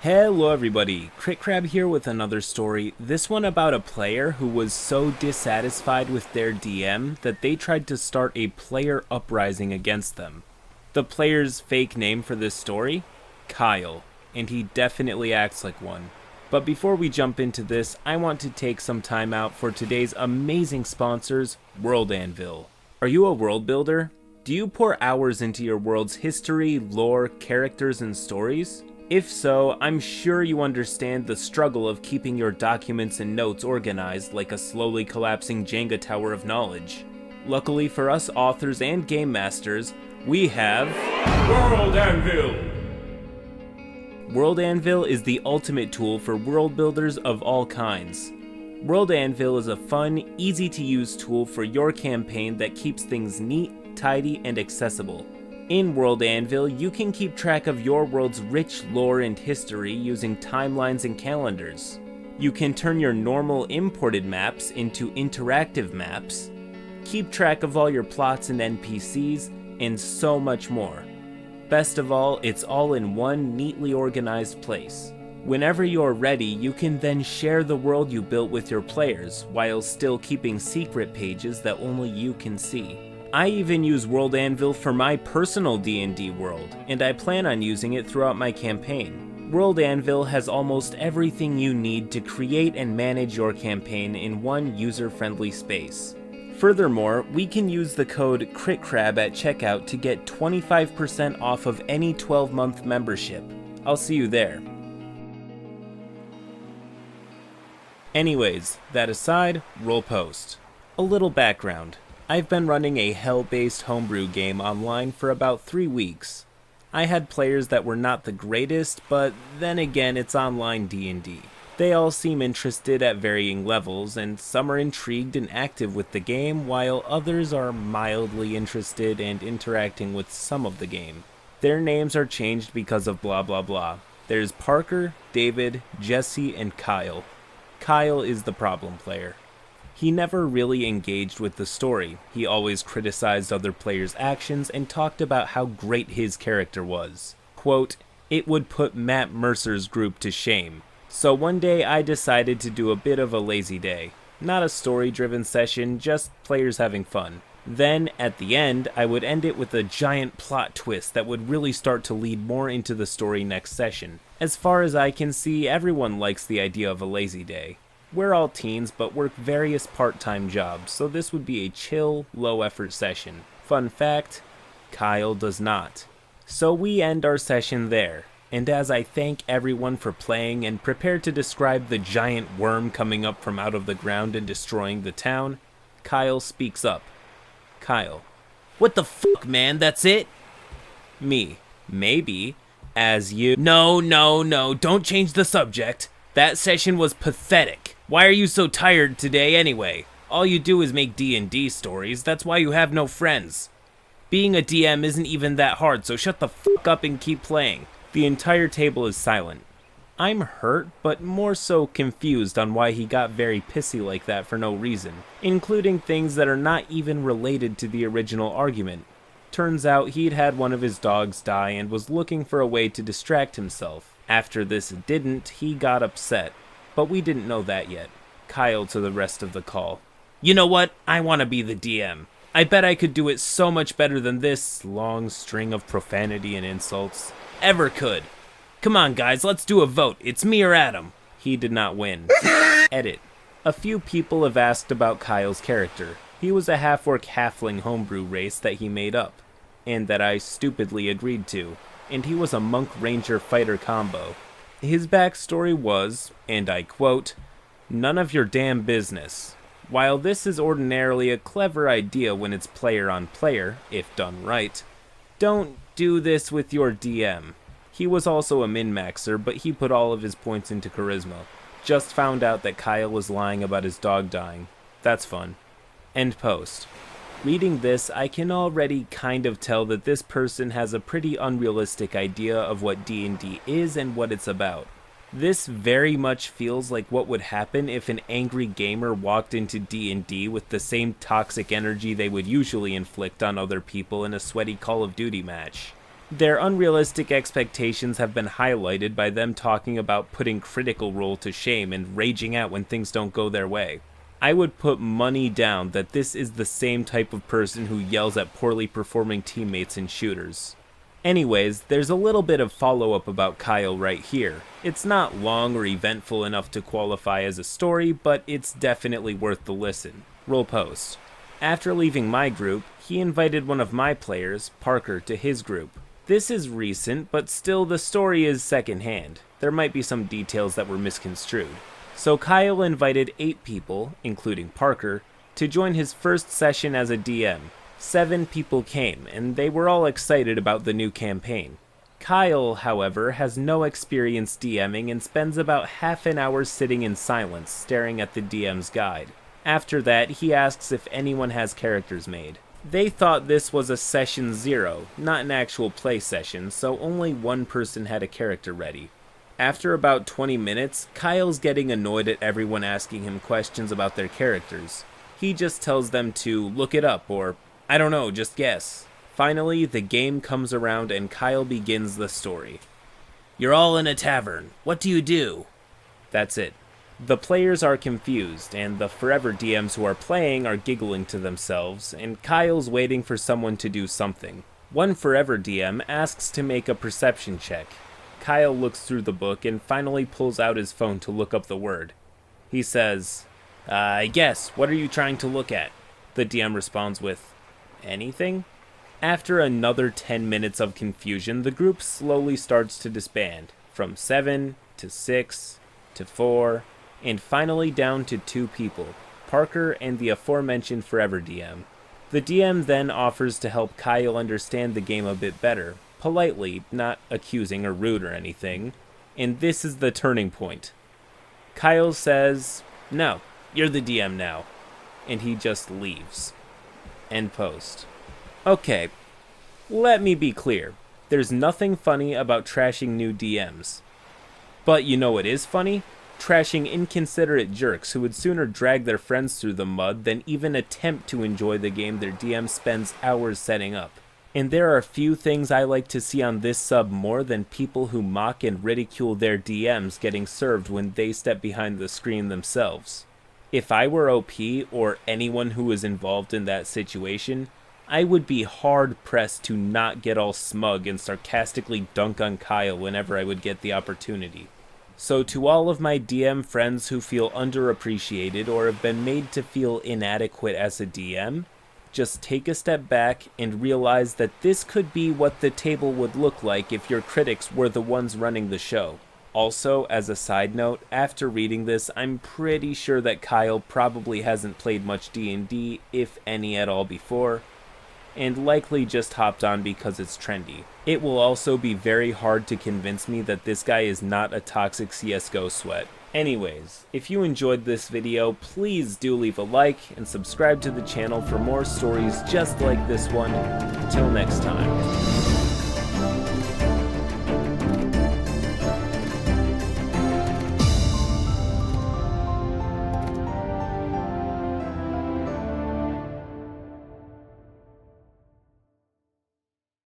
Hello everybody, CritCrab here with another story, this one about a player who was so dissatisfied with their DM that they tried to start a player uprising against them. The player's fake name for this story? Kyle, and he definitely acts like one. But before we jump into this, I want to take some time out for today's amazing sponsors, World Anvil. Are you a world builder? Do you pour hours into your world's history, lore, characters, and stories? If so, I'm sure you understand the struggle of keeping your documents and notes organized like a slowly collapsing Jenga tower of knowledge. Luckily for us authors and game masters, we have World Anvil! World Anvil is the ultimate tool for world builders of all kinds. World Anvil is a fun, easy-to-use tool for your campaign that keeps things neat, tidy, and accessible. In World Anvil, you can keep track of your world's rich lore and history using timelines and calendars. You can turn your normal imported maps into interactive maps, keep track of all your plots and NPCs, and so much more. Best of all, it's all in one neatly organized place. Whenever you're ready, you can then share the world you built with your players, while still keeping secret pages that only you can see. I even use World Anvil for my personal D&D world, and I plan on using it throughout my campaign. World Anvil has almost everything you need to create and manage your campaign in one user-friendly space. Furthermore, we can use the code CritCrab at checkout to get 25% off of any 12-month membership. I'll see you there. Anyways, that aside, roll post. A little background. I've been running a hell-based homebrew game online for about 3 weeks. I had players that were not the greatest, but then again it's online D&D. They all seem interested at varying levels, and some are intrigued and active with the game, while others are mildly interested and interacting with some of the game. Their names are changed because of blah blah blah. There's Parker, David, Jesse, and Kyle. Kyle is the problem player. He never really engaged with the story. He always criticized other players' actions and talked about how great his character was. Quote, "It would put Matt Mercer's group to shame." So one day I decided to do a bit of a lazy day. Not a story-driven session, just players having fun. Then, at the end, I would end it with a giant plot twist that would really start to lead more into the story next session. As far as I can see, everyone likes the idea of a lazy day. We're all teens, but work various part-time jobs, so this would be a chill, low-effort session. Fun fact, Kyle does not. So we end our session there, and as I thank everyone for playing and prepare to describe the giant worm coming up from out of the ground and destroying the town, Kyle speaks up. Kyle: "What the fuck, man, that's it?" Me: "Maybe, as you—" No, don't change the subject. That session was pathetic. Why are you so tired today anyway? All you do is make D&D stories, that's why you have no friends. Being a DM isn't even that hard, so shut the fuck up and keep playing. The entire table is silent. I'm hurt, but more so confused on why he got very pissy like that for no reason, including things that are not even related to the original argument. Turns out he'd had one of his dogs die and was looking for a way to distract himself. After this didn't, he got upset. But we didn't know that yet. Kyle to the rest of the call: "You know what? I want to be the DM. I bet I could do it so much better than this long string of profanity and insults ever could. Come on guys, let's do a vote. It's me or Adam." He did not win. Edit. A few people have asked about Kyle's character. He was a half-orc halfling homebrew race that he made up, and that I stupidly agreed to, and he was a monk ranger fighter combo. His backstory was, and I quote, "None of your damn business." While this is ordinarily a clever idea when it's player on player, if done right, don't do this with your DM. He was also a min-maxer, but he put all of his points into charisma. Just found out that Kyle was lying about his dog dying. That's fun. End post. Reading this, I can already kind of tell that this person has a pretty unrealistic idea of what D&D is and what it's about. This very much feels like what would happen if an angry gamer walked into D&D with the same toxic energy they would usually inflict on other people in a sweaty Call of Duty match. Their unrealistic expectations have been highlighted by them talking about putting Critical Role to shame and raging out when things don't go their way. I would put money down that this is the same type of person who yells at poorly performing teammates in shooters. Anyways, there's a little bit of follow-up about Kyle right here. It's not long or eventful enough to qualify as a story, but it's definitely worth the listen. Roll post. After leaving my group, he invited one of my players, Parker, to his group. This is recent, but still the story is secondhand. There might be some details that were misconstrued. So Kyle invited 8 people, including Parker, to join his first session as a DM. 7 people came, and they were all excited about the new campaign. Kyle, however, has no experience DMing and spends about half an hour sitting in silence, staring at the DM's guide. After that, he asks if anyone has characters made. They thought this was a session 0, not an actual play session, so only one person had a character ready. After about 20 minutes, Kyle's getting annoyed at everyone asking him questions about their characters. He just tells them to look it up, or I don't know, just guess. Finally, the game comes around and Kyle begins the story. You're all in a tavern. What do you do? That's it. The players are confused, and the forever DMs who are playing are giggling to themselves, and Kyle's waiting for someone to do something. One forever DM asks to make a perception check. Kyle looks through the book and finally pulls out his phone to look up the word. He says, I guess, what are you trying to look at? The DM responds with, anything? After another 10 minutes of confusion, the group slowly starts to disband, from 7 to 6 to 4, and finally down to 2 people, Parker and the aforementioned forever DM. The DM then offers to help Kyle understand the game a bit better, politely, not accusing or rude or anything, and this is the turning point. Kyle says, no, you're the DM now, and he just leaves. End post. Okay, let me be clear. There's nothing funny about trashing new DMs. But you know what is funny? Trashing inconsiderate jerks who would sooner drag their friends through the mud than even attempt to enjoy the game their DM spends hours setting up. And there are few things I like to see on this sub more than people who mock and ridicule their DMs getting served when they step behind the screen themselves. If I were OP or anyone who was involved in that situation, I would be hard-pressed to not get all smug and sarcastically dunk on Kyle whenever I would get the opportunity. So to all of my DM friends who feel underappreciated or have been made to feel inadequate as a DM, just take a step back and realize that this could be what the table would look like if your critics were the ones running the show. Also, as a side note, after reading this, I'm pretty sure that Kyle probably hasn't played much D&D, if any at all before, and likely just hopped on because it's trendy. It will also be very hard to convince me that this guy is not a toxic CSGO sweat. Anyways, if you enjoyed this video, please do leave a like and subscribe to the channel for more stories just like this one. Till next time.